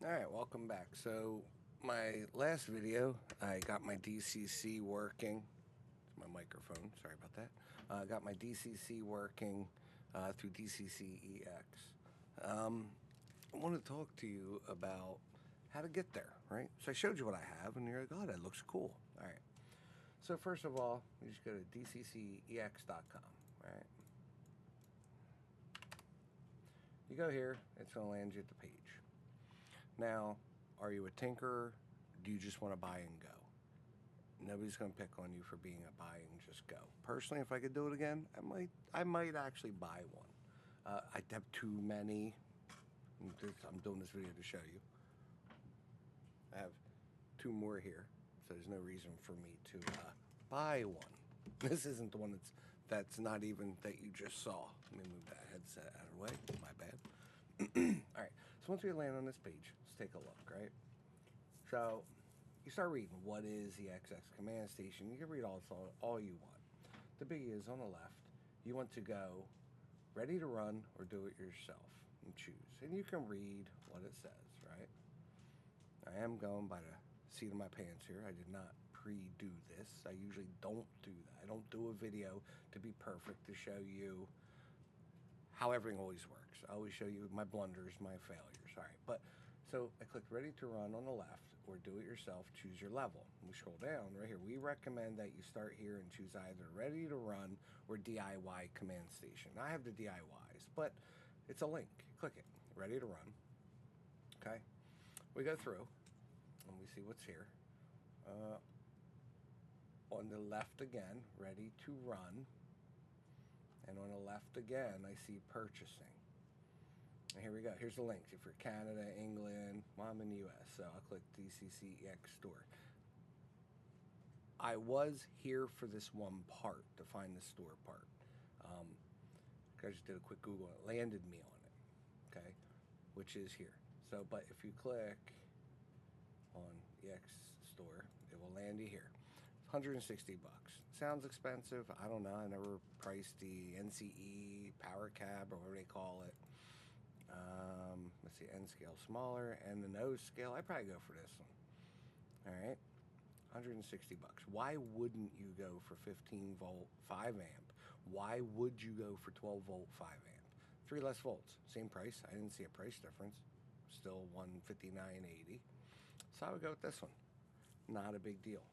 Alright, welcome back. So, my last video, I got my DCC working. It's my microphone, sorry about that. I got my DCC working through DCC-EX. I want to talk to you about how to get there, right? So I showed you what I have, and you're like, oh, that looks cool. Alright. So first of all, you just go to DCC-EX.com, right? You go here, it's going to land you at the page. Now, are you a tinkerer? Do you just want to buy and go? Nobody's going to pick on you for being a buy and just go. Personally, if I could do it again, I might actually buy one. I have too many. I'm doing this video to show you. I have two more here, so there's no reason for me to buy one. This isn't the one that's not even that you just saw. Let me move that headset out of the way. My bad. Alright, so once we land on this page, let's take a look, right? So, you start reading, what is the XX command station? You can read all you want. The biggie is on the left, you want to go ready to run or do it yourself and choose. And you can read what it says, right? I am going by the seat of my pants here. I did not pre-do this. I usually don't do that. I don't do a video to be perfect, to show you how everything always works. I always show you my blunders, my failures. All right, but so I click ready to run on the left or do it yourself, choose your level. And we scroll down right here. We recommend that you start here and choose either ready to run or DIY command station. I have the DIYs, but it's a link. Click it, ready to run. Okay, we go through and we see what's here. On the left again, ready to run. And on the left again, I see purchasing. And here we go. Here's the links. If you're Canada, England, well, I'm in the US, so I'll click DCC-EX store. I was here for this one part, to find the store part. I just did a quick Google. It landed me on it, okay, which is here. So, but if you click on EX store, it will land you here. 160 bucks. Sounds expensive. I don't know. I never priced the NCE power cab or whatever they call it. Let's see, N scale smaller and the nose scale. I probably go for this one. All right, 160 bucks. Why wouldn't you go for 15 volt 5 amp? Why would you go for 12 volt 5 amp? 3 less volts, same price. I didn't see a price difference. Still 159.80. So I would go with this one. Not a big deal.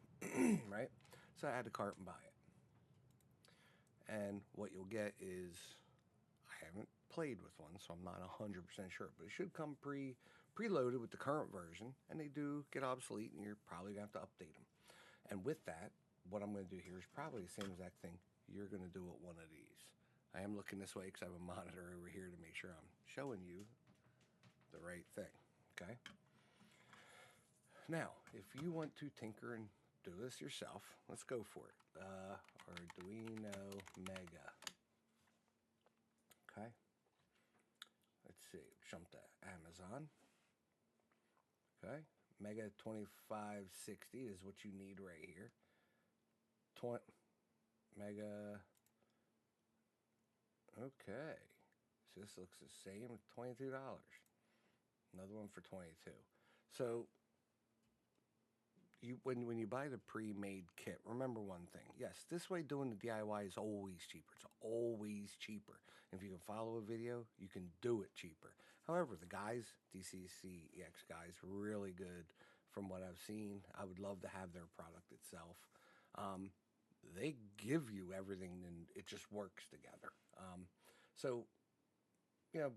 Right? So I had to cart and buy it. And what you'll get is, I haven't played with one, so I'm not 100% sure, but it should come preloaded with the current version, and they do get obsolete, and you're probably going to have to update them. And with that, what I'm going to do here is probably the same exact thing you're going to do with one of these. I am looking this way because I have a monitor over here to make sure I'm showing you the right thing, okay? Now, if you want to tinker and do this yourself, let's go for it. Arduino Mega. Okay. Let's see. Jump to Amazon. Okay. Mega 2560 is what you need right here. Mega. Okay. So this looks the same. $22. Another one for 22. So when you buy the pre-made kit, remember one thing. Yes, this way doing the DIY is always cheaper. It's always cheaper. And if you can follow a video, you can do it cheaper. However, the guys, DCC-EX guys, really good from what I've seen. I would love to have their product itself. They give you everything and it just works together. So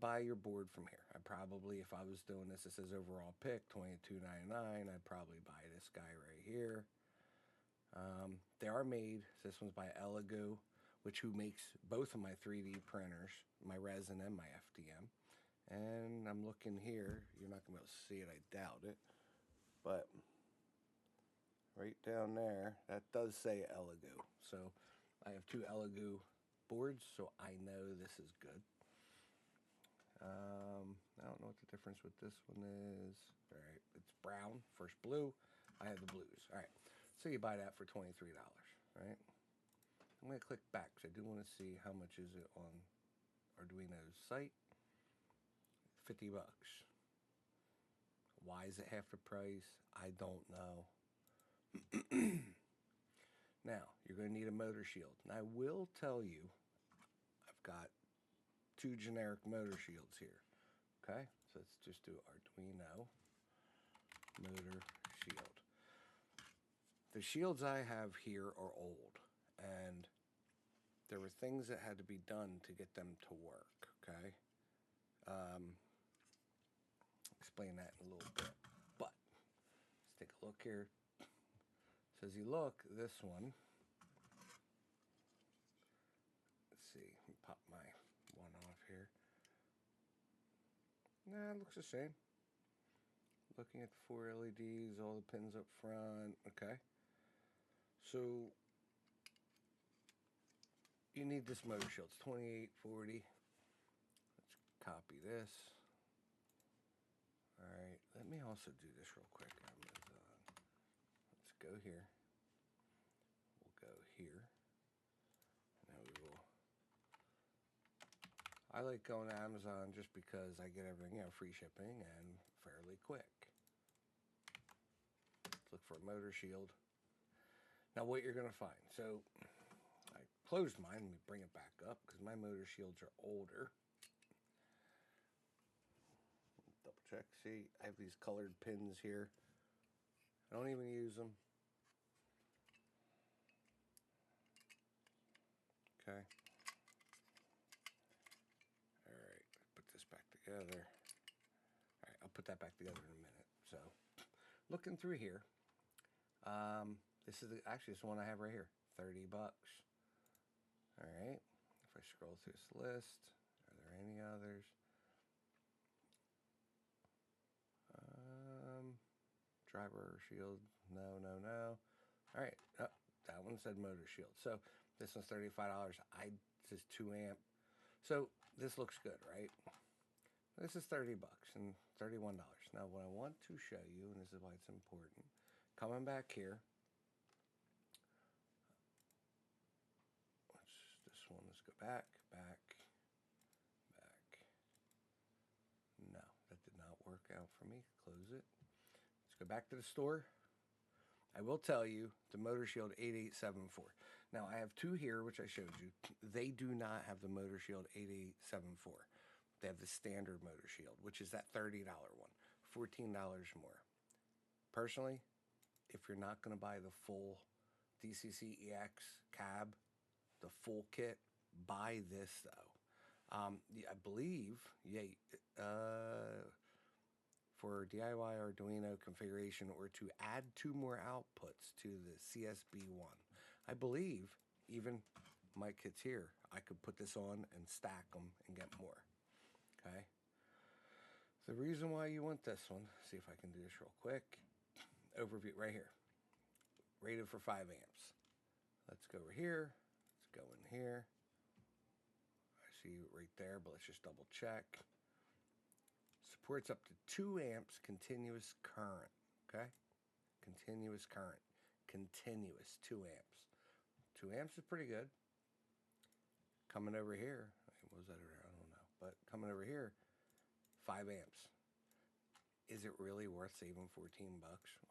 buy your board from here. I'd probably, if I was doing this, it says overall pick, $22.99. I'd probably buy this guy right here. They are made, so this one's by Elegoo, who makes both of my 3D printers, my resin and my FDM. And I'm looking here, you're not going to be able to see it, I doubt it. But right down there, that does say Elegoo. So I have 2 Elegoo boards, so I know this is good. I don't know what the difference with this one is. All right, it's brown, first blue. I have the blues. All right, so you buy that for $23, right? I'm going to click back because I do want to see how much is it on Arduino's site. 50 bucks. Why is it half the price? I don't know. Now, you're going to need a motor shield. And I will tell you, I've got 2 generic motor shields here. Okay, so let's just do Arduino motor shield. The shields I have here are old, and there were things that had to be done to get them to work, okay? Explain that in a little bit, but let's take a look here. So as you look, this one, let's see, let me pop my one off here. Nah, it looks the same. Looking at the 4 LEDs, all the pins up front, okay? So you need this motor shield. It's 2840. Let's copy this. All right, let me also do this real quick. Let's go here. We'll go here. Now we will. I like going to Amazon just because I get everything, free shipping and fairly quick. Let's look for a motor shield. Now what you're gonna find. So I closed mine. Let me bring it back up because my motor shields are older. Double check. See, I have these colored pins here. I don't even use them. Okay. All right. Put this back together. All right. I'll put that back together in a minute. So, looking through here. This is actually this one I have right here. $30. All right. If I scroll through this list, are there any others? Driver shield, no. All right, that one said motor shield. So this one's $35. This is 2 amp. So this looks good, right? This is $30 and $31. Now what I want to show you, and this is why it's important, coming back here. This one, let's go back. No, that did not work out for me. Close it. Go back to the store. I will tell you the Motor Shield 8874. Now I have 2 here, which I showed you. They do not have the Motor Shield 8874. They have the standard Motor Shield, which is that $30 one, $14 more. Personally, if you're not going to buy the full DCC-EX cab, the full kit, buy this though. I believe, for DIY Arduino configuration or to add 2 more outputs to the CSB1. I believe even my kits here, I could put this on and stack them and get more. Okay. The reason why you want this one, see if I can do this real quick. Overview right here. Rated for 5 amps. Let's go over here. Let's go in here. I see it right there, but let's just double check. Supports up to 2 amps continuous current. Okay? Continuous current. Continuous 2 amps. 2 amps is pretty good. Coming over here, what was that? I don't know. But coming over here, 5 amps. Is it really worth saving $14?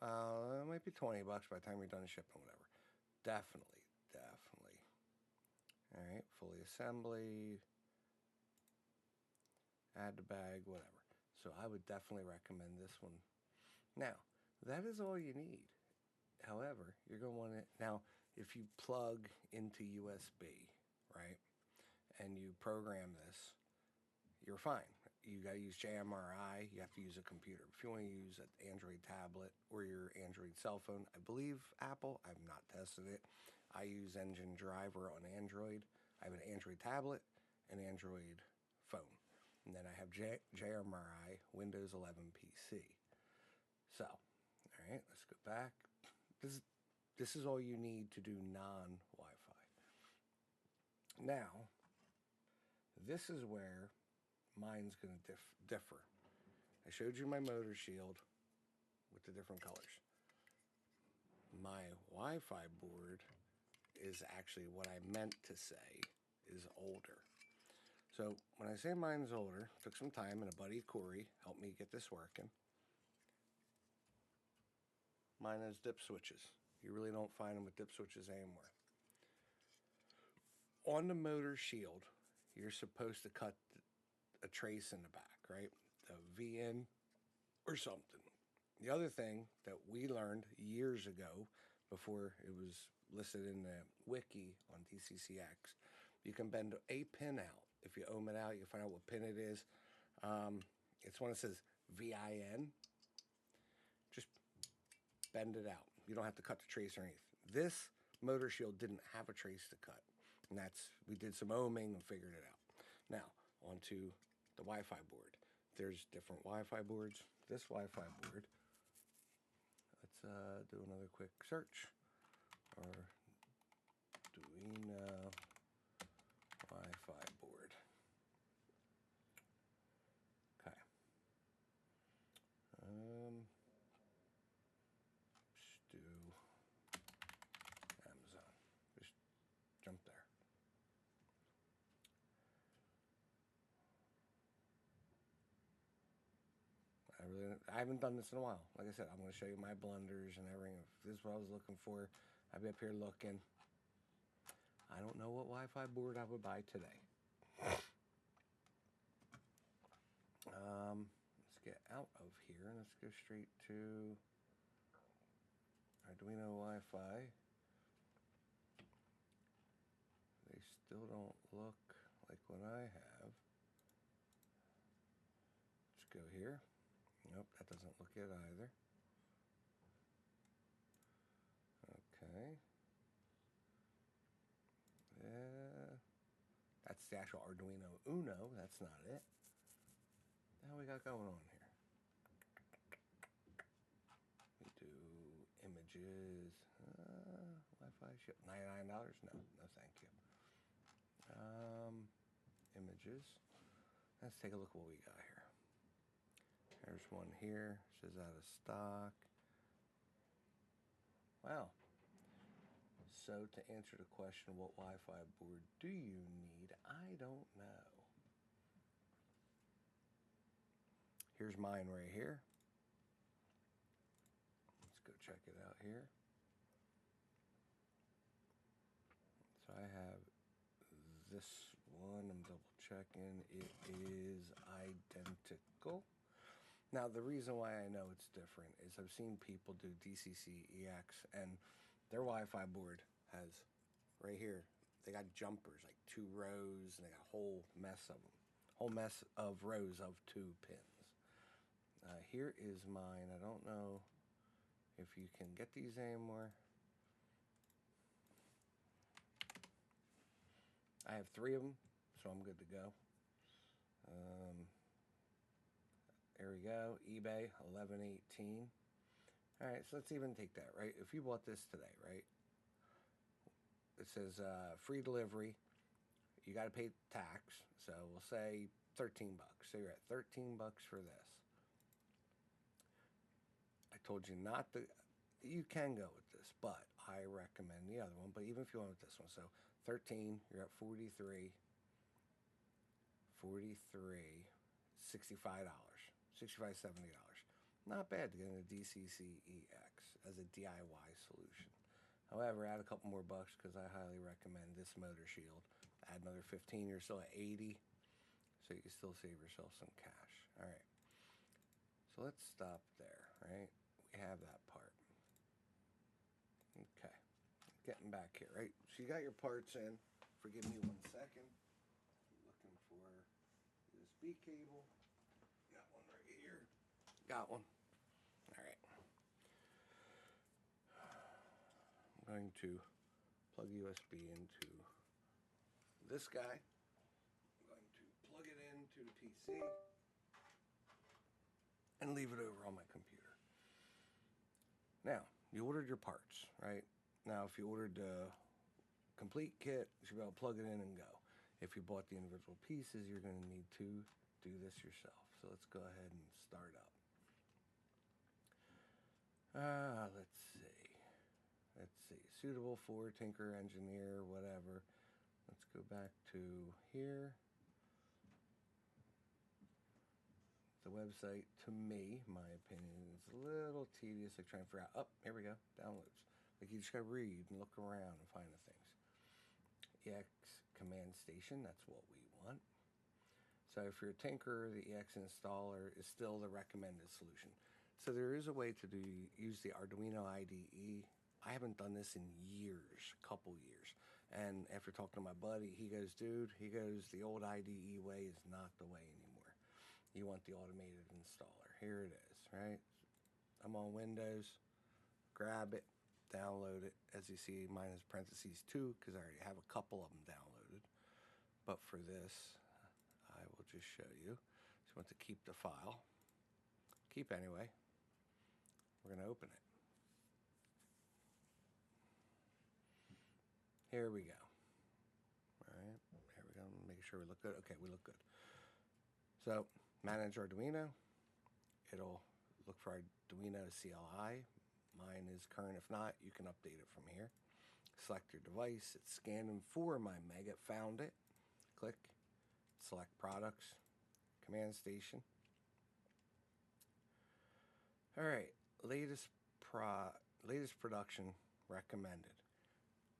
Well, it might be $20 by the time you're done shipping, whatever. Definitely. All right, fully assembly. Add the bag, whatever. So I would definitely recommend this one. Now, that is all you need. However, you're going to want it. Now, if you plug into USB, right, and you program this, you're fine. You got to use JMRI. You have to use a computer. If you want to use an Android tablet or your Android cell phone, I believe Apple, I've not tested it. I use Engine Driver on Android. I have an Android tablet, an Android phone. And then I have JMRI, Windows 11 PC. So, all right, let's go back. This is all you need to do non-Wi-Fi. Now, this is where mine's going to differ. I showed you my motor shield with the different colors. My Wi-Fi board is actually what I meant to say is older. So when I say mine's older, took some time, and a buddy, Corey, helped me get this working. Mine has dip switches. You really don't find them with dip switches anymore. On the motor shield, you're supposed to cut a trace in the back, right? A VN or something. The other thing that we learned years ago, before it was listed in the wiki on DCC-EX, you can bend a pin out. If you ohm it out, you find out what pin it is. It's one that says VIN. Just bend it out. You don't have to cut the trace or anything. This motor shield didn't have a trace to cut. And we did some ohming and figured it out. Now, onto the Wi-Fi board. There's different Wi-Fi boards. This Wi-Fi board, let's do another quick search. Arduino Wi-Fi board. Okay. Let's do Amazon. Just jump there. I haven't done this in a while. Like I said, I'm going to show you my blunders and everything. If this is what I was looking for, I'd be up here looking. I don't know what Wi-Fi board I would buy today. Let's get out of here and let's go straight to Arduino Wi-Fi. They still don't look like what I have. Let's go here. Nope, that doesn't look it either. Okay. That's the actual Arduino Uno. That's not it. What we got going on here? We do images. Wi-Fi ship. $99? No, thank you. Images. Let's take a look at what we got here. There's one here. Says out of stock. Wow. So to answer the question, what Wi-Fi board do you need? I don't know. Here's mine right here. Let's go check it out here. So I have this one. I'm double checking. It is identical. Now, the reason why I know it's different is I've seen people do DCC-EX, and their Wi-Fi board has, right here, they got jumpers, like 2 rows, and they got a whole mess of them. Whole mess of rows of 2 pins. Here is mine. I don't know if you can get these anymore. I have 3 of them, so I'm good to go. There we go, eBay, 1118. All right, so let's even take that, right? If you bought this today, right? It says free delivery. You got to pay tax, so we'll say 13 bucks. So you're at 13 bucks for this. I told you not to. You can go with this, but I recommend the other one. But even if you went with this one, so 13, you're at 43, $65, $65, $70. Not bad to get into DCC-EX as a DIY solution. However, add a couple more bucks because I highly recommend this motor shield. Add another 15, you're still at 80, so you can still save yourself some cash. All right, so let's stop there, right? We have that part. Okay, getting back here, right? So you got your parts in. Forgive me 1 second. I'm looking for USB cable. Got one right here. Got one. All right. I'm going to plug USB into this guy. I'm going to plug it into the PC and leave it over on my computer. Now, you ordered your parts, right? Now, if you ordered the complete kit, you should be able to plug it in and go. If you bought the individual pieces, you're going to need to do this yourself. So let's go ahead and start up. Let's see. Suitable for tinker, engineer, whatever. Let's go back to here. The website, to me, my opinion, is a little tedious, like trying to figure out, oh, here we go, downloads. Like you just gotta read and look around and find the things. EX command station, that's what we want. So if you're a tinker, the EX installer is still the recommended solution. So there is a way to use the Arduino IDE. I haven't done this in years, a couple years. And after talking to my buddy, he goes, dude, the old IDE way is not the way anymore. You want the automated installer. Here it is, right? I'm on Windows. Grab it, download it. As you see, mine is parentheses 2 because I already have a couple of them downloaded. But for this, I will just show you. So you want to keep the file. Keep anyway. We're going to open it. Here we go. All right, here we go. Make sure we look good. Okay, we look good. So, manage Arduino. It'll look for Arduino CLI. Mine is current. If not, you can update it from here. Select your device. It's scanning for my Mega. Found it. Click. Select products. Command station. All right. Latest production recommended.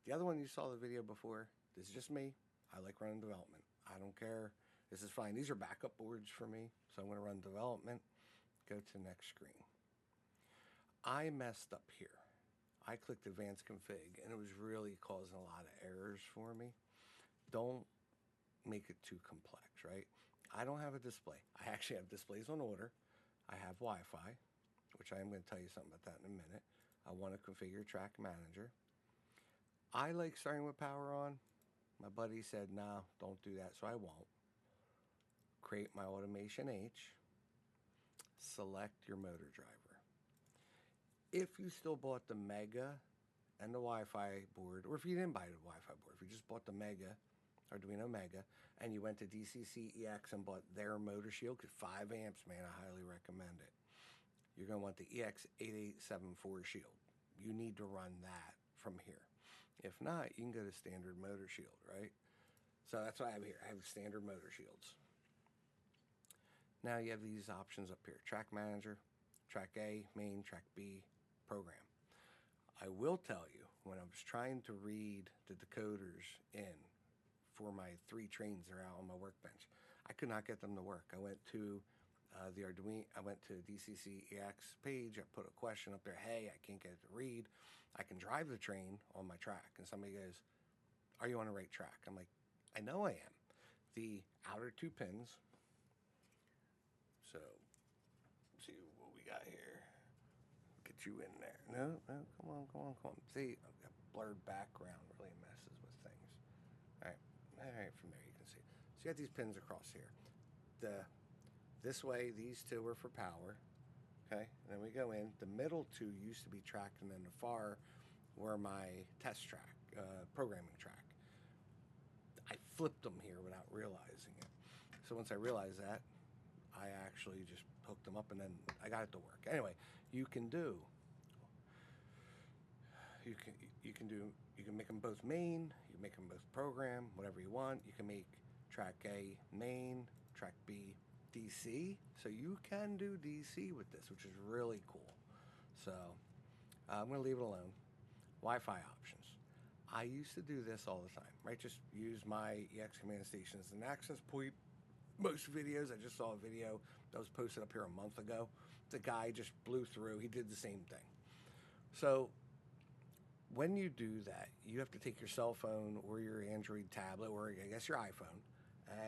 The other one you saw the video before, this is just me. I like running development. I don't care. This is fine. These are backup boards for me. So I'm going to run development. Go to next screen. I messed up here. I clicked advanced config and it was really causing a lot of errors for me. Don't make it too complex, right? I don't have a display. I actually have displays on order. I have Wi-Fi, which I am going to tell you something about that in a minute. I want to configure track manager. I like starting with power on. My buddy said, no, don't do that, so I won't. Create my automation H. Select your motor driver. If you still bought the Mega and the Wi-Fi board, or if you didn't buy the Wi-Fi board, if you just bought the Mega, Arduino Mega, and you went to DCC-EX and bought their motor shield, because 5 amps, man, I highly recommend it. You're going to want the EX8874 shield. You need to run that from here. If not, you can go to standard motor shield, right? So that's what I have here. I have standard motor shields. Now you have these options up here. Track manager, track A, main, track B, program. I will tell you, when I was trying to read the decoders in for my 3 trains that are out on my workbench, I could not get them to work. I went to the Arduino, I went to DCC-EX page, I put a question up there, hey, I can't get it to read. I can drive the train on my track. And somebody goes, are you on the right track? I'm like, I know I am. The outer 2 pins, so see what we got here. Get you in there. No, come on. See, I've got blurred background, really messes with things. All right, from there you can see. So you got these pins across here. This way, these 2 are for power. Okay, and then we go in. The middle 2 used to be tracked, and then the far were my test track, programming track. I flipped them here without realizing it. So once I realized that, I actually just hooked them up, and then I got it to work. Anyway, you can make them both main. You can make them both program, whatever you want. You can make track A main, track B DC. So you can do DC with this, which is really cool. So I'm going to leave it alone. Wi-Fi options. I used to do this all the time, right? Just use my EX command station as an access point. Most videos, I just saw a video that was posted up here a month ago. The guy just blew through. He did the same thing. So when you do that, you have to take your cell phone or your Android tablet, or I guess your iPhone,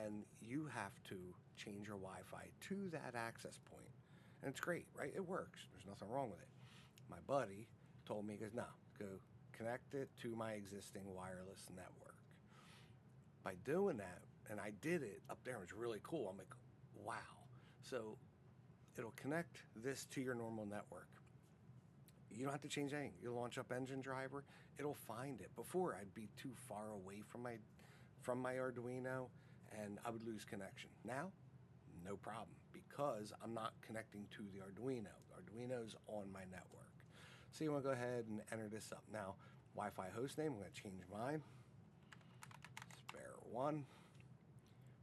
and you have to change your Wi-Fi to that access point. And it's great, right? It works. There's nothing wrong with it. My buddy told me, he goes, no, go connect it to my existing wireless network. By doing that, and I did it up there, it was really cool. I'm like, wow. So it'll connect this to your normal network. You don't have to change anything. You launch up Engine Driver, it'll find it. Before, I'd be too far away from my Arduino, and I would lose connection. Now, no problem, because I'm not connecting to the Arduino. The Arduino's on my network. So you want to go ahead and enter this up. Now, Wi-Fi host name, I'm going to change mine. Spare1.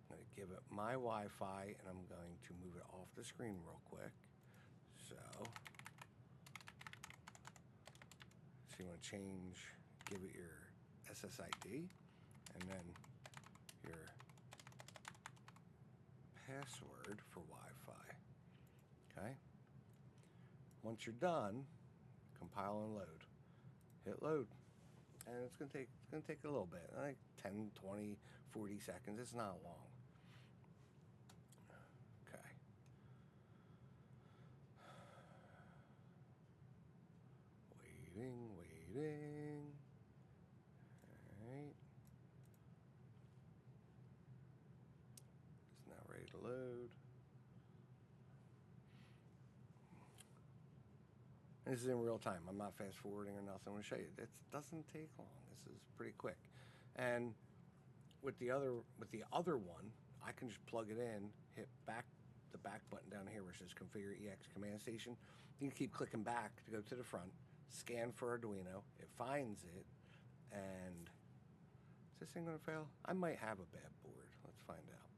I'm going to give it my Wi-Fi, and I'm going to move it off the screen real quick. So you want to give it your SSID, and then your password for Wi-Fi. Okay. Once you're done, compile and load. Hit load, and it's gonna take a little bit, like 10, 20, 40 seconds. It's not long. Okay. Waiting. All right. It's now ready to load. This is in real time. I'm not fast forwarding or nothing. I'm going to show you. It doesn't take long. This is pretty quick. And with the other one, I can just plug it in, hit the back button down here, which says Configure EX Command Station. You can keep clicking back to go to the front, scan for Arduino. It finds it, and is this thing going to fail? I might have a bad board. Let's find out.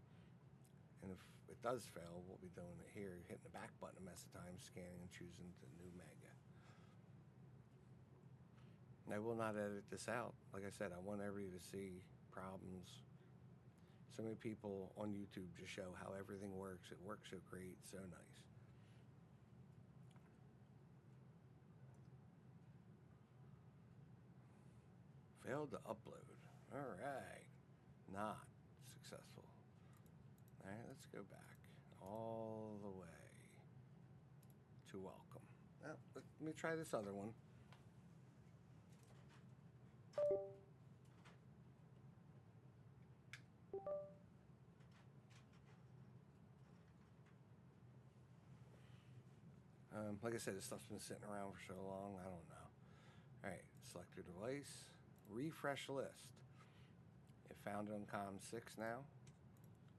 And if it does fail, we'll be doing it here, hitting the back button a mess of times, scanning and choosing the new Mega. I will not edit this out. Like I said, I want everybody to see problems. So many people on YouTube just show how everything works. It works so great, so nice. Failed to upload. All right. Not successful. All right, let's go back all the way to welcome. Now, let me try this other one. Like I said, this stuff's been sitting around for so long, I don't know. All right, select your device, refresh list. It found it on COM6 now.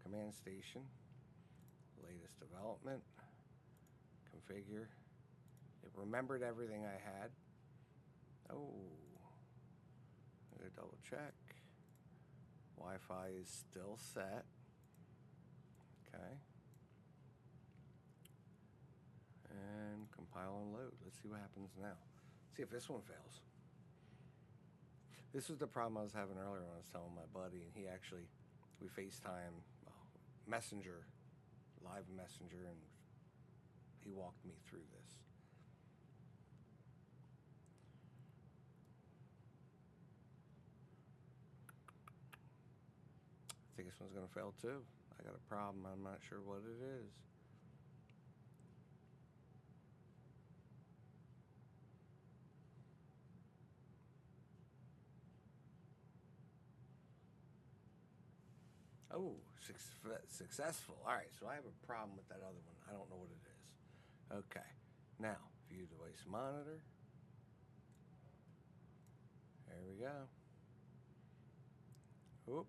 Command station, latest development, configure. It remembered everything I had. Oh, I'm gonna double check. Wi-Fi is still set. Okay. And compile and load. Let's see what happens now. See if this one fails. This was the problem I was having earlier when I was telling my buddy, and we FaceTime, Messenger, live Messenger, and he walked me through this. I think this one's going to fail too. I got a problem. I'm not sure what it is. Oh, successful. All right, so I have a problem with that other one. I don't know what it is. Okay, now view device monitor. There we go. Oop,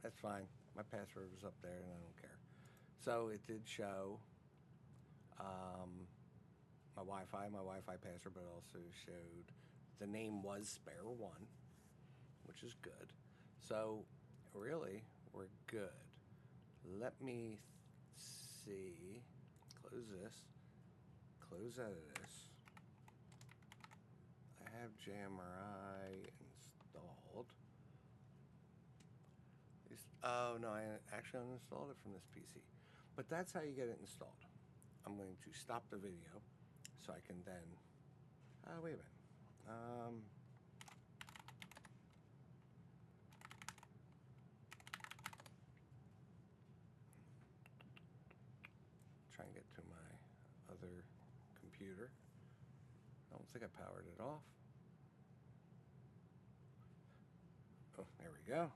that's fine. My password was up there, and I don't care. So it did show my Wi-Fi password, but it also showed the name was spare1, which is good. So really, we're good. Let me see. Close this. Close out of this. I have JMRI installed. Oh no, I actually uninstalled it from this PC. But that's how you get it installed. I'm going to stop the video so I can then. Wait a minute. Try and get to my other computer. I don't think I powered it off. Oh, there we go.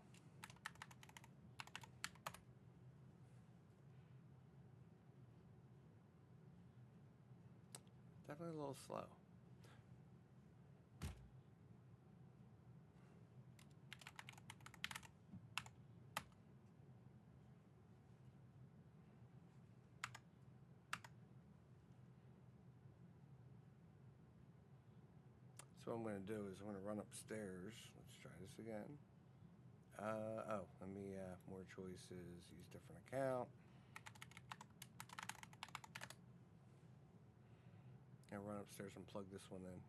Definitely a little slow. So what I'm going to do is I'm going to run upstairs. Let's try this again. Oh, let me, more choices, use different account. And run upstairs and plug this one in.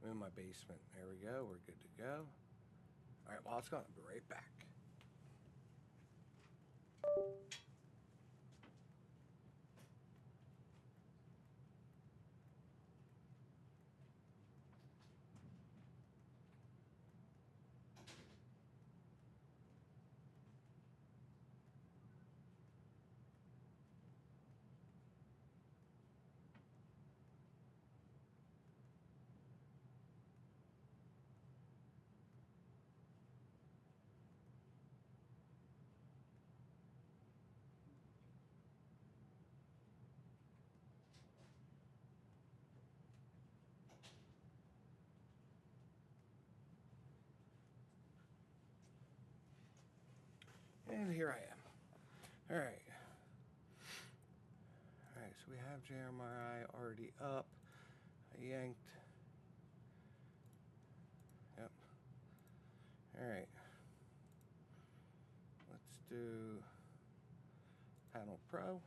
I'm in my basement. There we go. We're good to go. All right, well, it's going to be right back. And here I am. All right. All right, so we have JMRI already up. I yanked. Yep. All right. Let's do Panel Pro.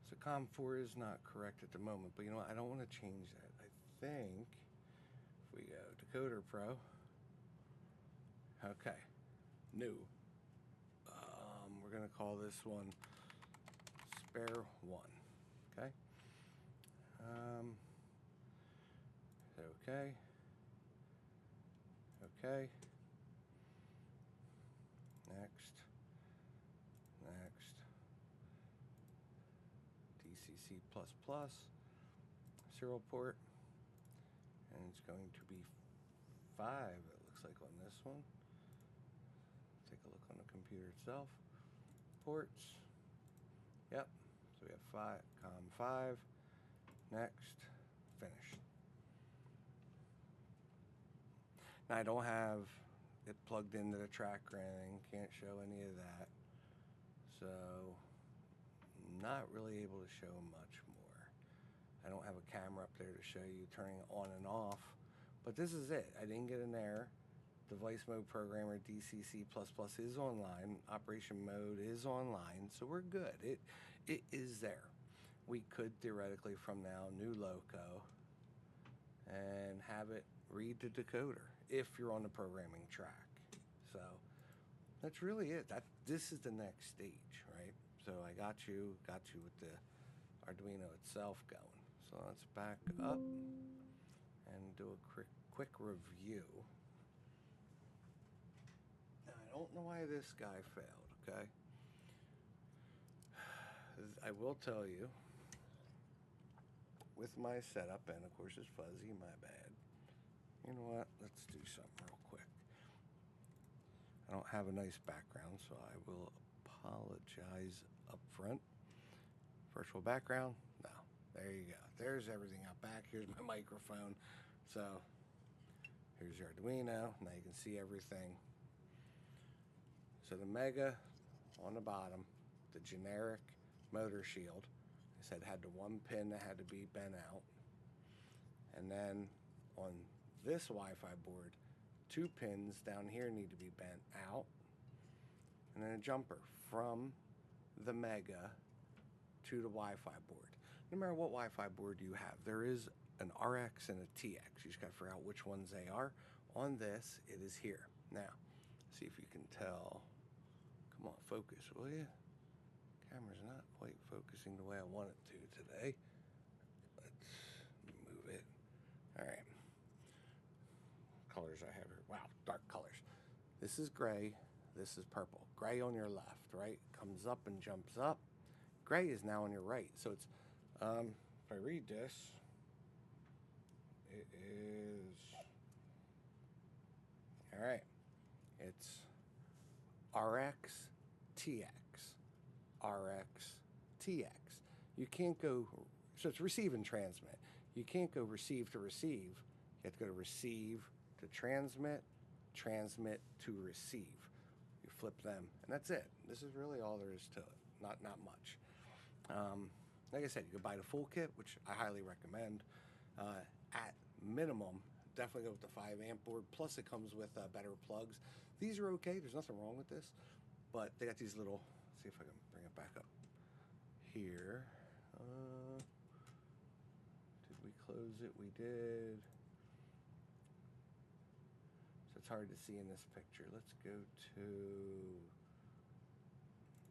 So COM4 is not correct at the moment, but you know what? I don't want to change that. I think if we go Decoder Pro, okay, new. We're going to call this one Spare One, okay? Okay. Okay. Next. DCC++, serial port, and it's going to be 5, it looks like, on this one. Take a look on the computer itself. Ports. Yep. So we have COM5. Next. Finished. Now I don't have it plugged into the track or anything. Can't show any of that. So not really able to show much more. I don't have a camera up there to show you turning it on and off. But this is it. I didn't get an error. Device mode programmer DCC++ is online. Operation mode is online, so we're good. It is there. We could theoretically from now new loco and have it read the decoder if you're on the programming track. So that's really it. This is the next stage, right? So I got you with the Arduino itself going. So let's back up and do a quick review. Now, I don't know why this guy failed, okay? I will tell you, with my setup, and of course it's fuzzy, my bad. You know what? Let's do something real quick. I don't have a nice background, so I will apologize up front. Virtual background? No. There you go. There's everything out back. Here's my microphone. So here's your Arduino. Now you can see everything. So the Mega on the bottom, the generic motor shield, I said had the one pin that had to be bent out. And then on this Wi-Fi board, 2 pins down here need to be bent out. And then a jumper from the Mega to the Wi-Fi board. No matter what Wi-Fi board you have, there is an RX and a TX. You just got to figure out which ones they are. On this, it is here. Now, see if you can tell. Come on, focus, will you? Camera's not quite focusing the way I want it to today. Let's move it. All right. Colors I have here. Wow, dark colors. This is gray. This is purple. Gray on your left, right? Comes up and jumps up. Gray is now on your right. So it's, if I read this, it is, all right, it's RX, TX, RX, TX. You can't go, so it's receive and transmit. You can't go receive to receive. You have to go to receive to transmit transmit to receive. You flip them, and that's it. This is really all there is to it. Not much. Like I said, you could buy the full kit, which I highly recommend. At minimum, definitely go with the 5 amp board. Plus, it comes with better plugs. These are okay. There's nothing wrong with this, but they got these little. Let's see if I can bring it back up here. Did we close it? We did. So it's hard to see in this picture. Let's go to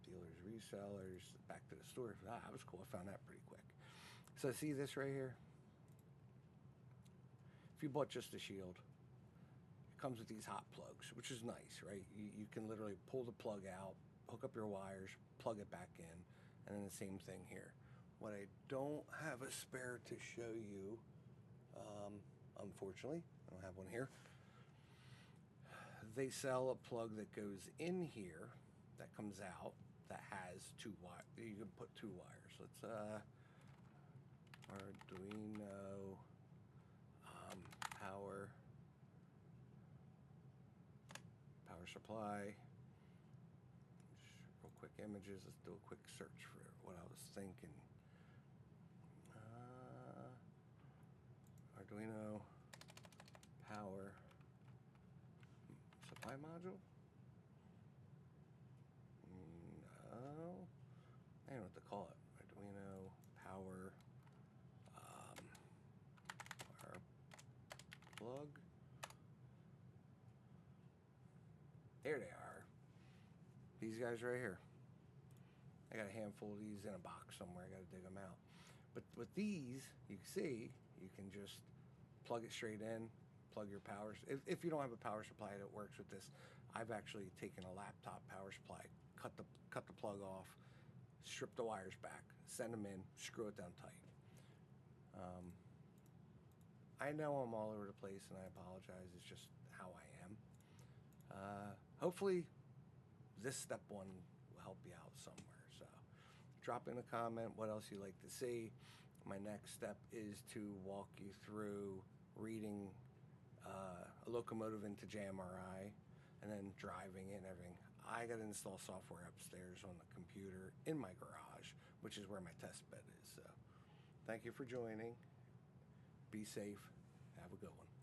dealers, resellers, back to the store. That was cool. I found that pretty quick. So see this right here? If you bought just the shield, it comes with these hot plugs, which is nice, right? You can literally pull the plug out, hook up your wires, plug it back in, and then the same thing here. What I don't have a spare to show you, unfortunately, I don't have one here. They sell a plug that goes in here, that comes out, that has 2 wires. You can put 2 wires. Let's Arduino power supply. Just real quick images. Let's do a quick search for what I was thinking. Arduino power supply module. No, I don't know what to call it. Arduino power plug. There they are. These guys right here. I got a handful of these in a box somewhere. I got to dig them out. But with these, you can see, you can just plug it straight in, plug your power. If you don't have a power supply that works with this, I've actually taken a laptop power supply, cut the plug off, strip the wires back, send them in, screw it down tight. I know I'm all over the place, and I apologize. It's just how I am. Hopefully, this step 1 will help you out somewhere. So, drop in a comment what else you'd like to see. My next step is to walk you through reading a locomotive into JMRI and then driving it and everything. I got to install software upstairs on the computer in my garage, which is where my test bed is. So, thank you for joining. Be safe. Have a good one.